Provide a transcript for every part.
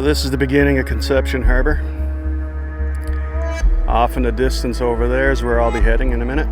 So this is the beginning of Conception Harbour. Off in the distance over there is where I'll be heading in a minute.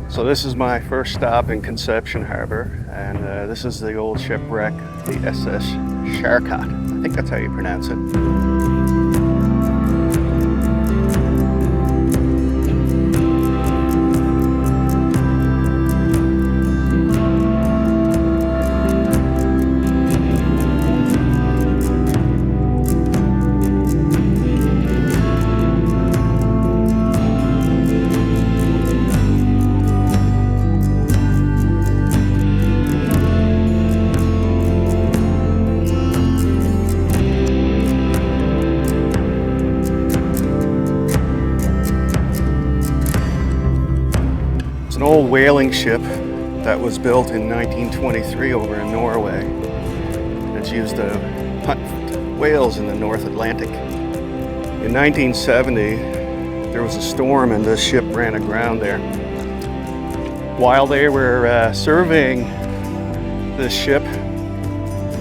So this is my first stop in Conception Harbour, and this is the old shipwreck, the SS Charcot. I think that's how you pronounce it. An old whaling ship that was built in 1923 over in Norway. It's used to hunt whales in the North Atlantic. In 1970, there was a storm and this ship ran aground there. While they were surveying this ship,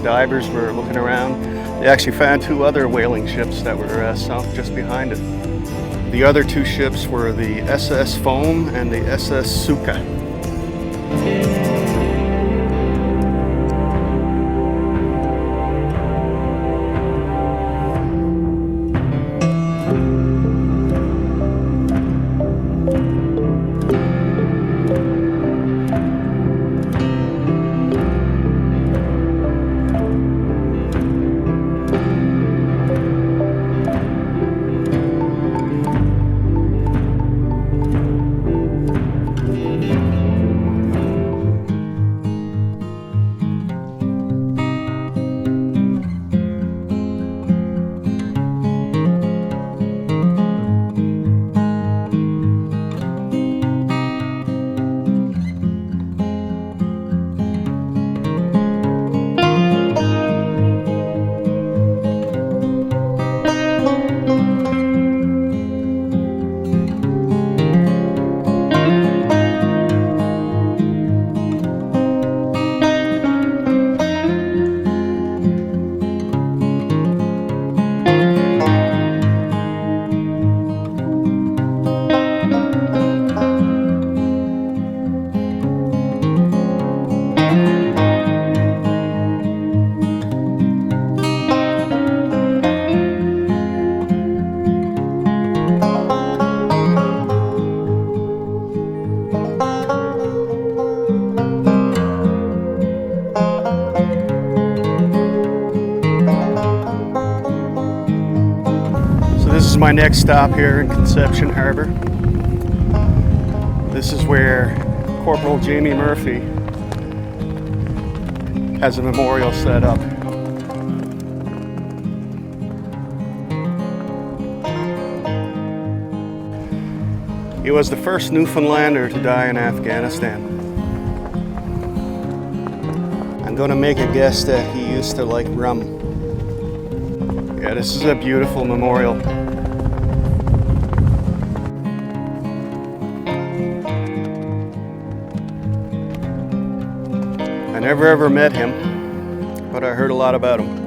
divers were looking around. They actually found two other whaling ships that were sunk just behind it. The other two ships were the SS Foam and the SS Charcot. This is my next stop here in Conception Harbour. This is where Corporal Jamie Murphy has a memorial set up. He was the first Newfoundlander to die in Afghanistan. I'm gonna make a guess that he used to like rum. Yeah, this is a beautiful memorial. I never ever met him, but I heard a lot about him.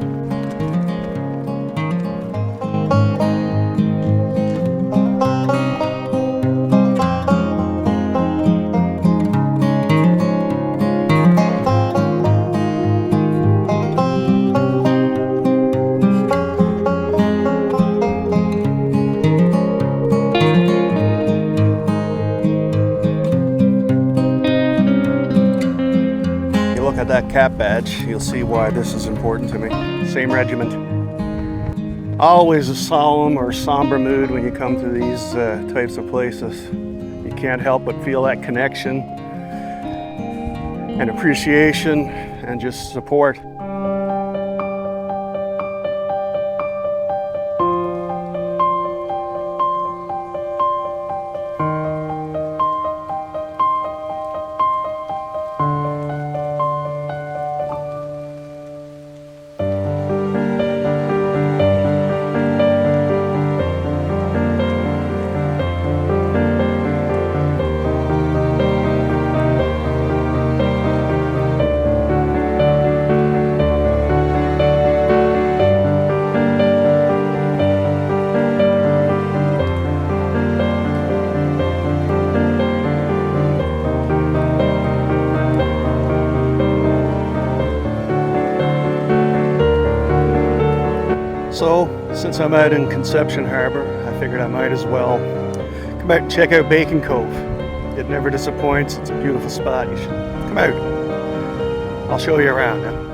That cap badge, you'll see why this is important to me. Same regiment. Always a solemn or somber mood when you come to these types of places. You can't help but feel that connection and appreciation and just support. So, since I'm out in Conception Harbour, I figured I might as well come out and check out Bacon Cove. It never disappoints, it's a beautiful spot. You should come out. I'll show you around now.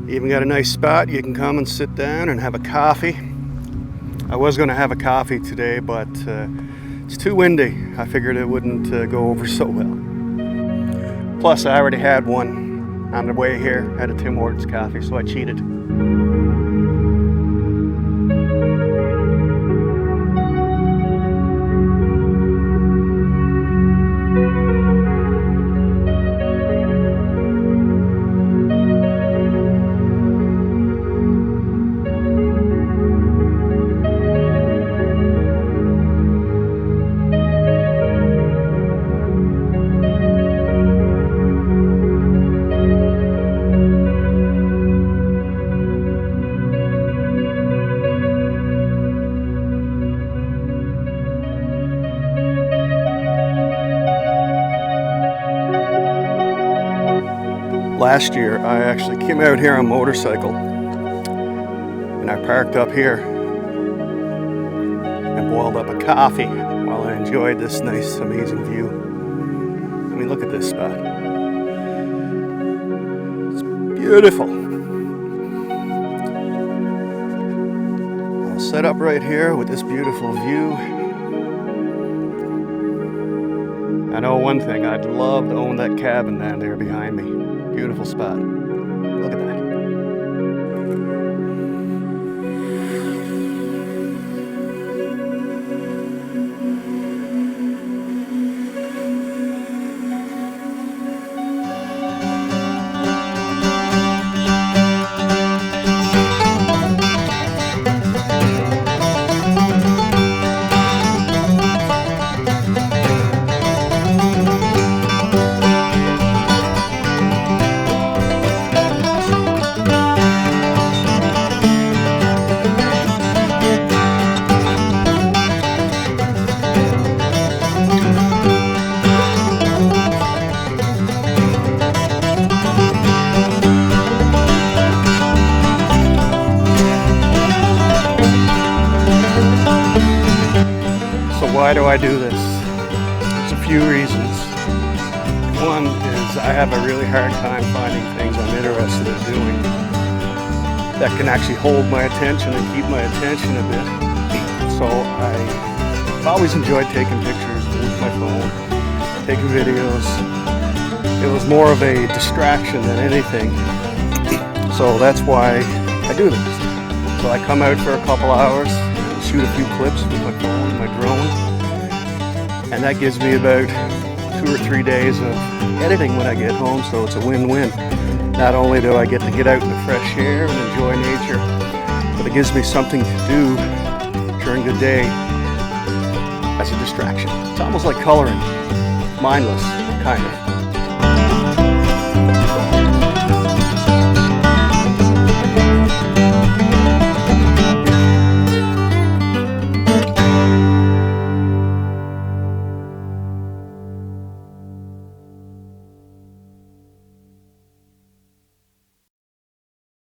Even got a nice spot you can come and sit down and have a coffee. I was going to have a coffee today, but it's too windy. I figured it wouldn't go over so well. Plus, I already had one on the way here at a Tim Hortons coffee, so I cheated. Last year, I actually came out here on a motorcycle and I parked up here and boiled up a coffee while I enjoyed this nice, amazing view. I mean, look at this spot. It's beautiful. I'll set up right here with this beautiful view. I know one thing, I'd love to own that cabin down there behind me. Beautiful spot. Look at that. Why do I do this? There's a few reasons. One is I have a really hard time finding things I'm interested in doing that can actually hold my attention and keep my attention a bit. So I've always enjoyed taking pictures with my phone, taking videos. It was more of a distraction than anything. So that's why I do this. So I come out for a couple hours, shoot a few clips with my phone, my drone, and that gives me about 2 or 3 days of editing when I get home, so it's a win-win. Not only do I get to get out in the fresh air and enjoy nature, but it gives me something to do during the day as a distraction. It's almost like coloring, mindless, kind of.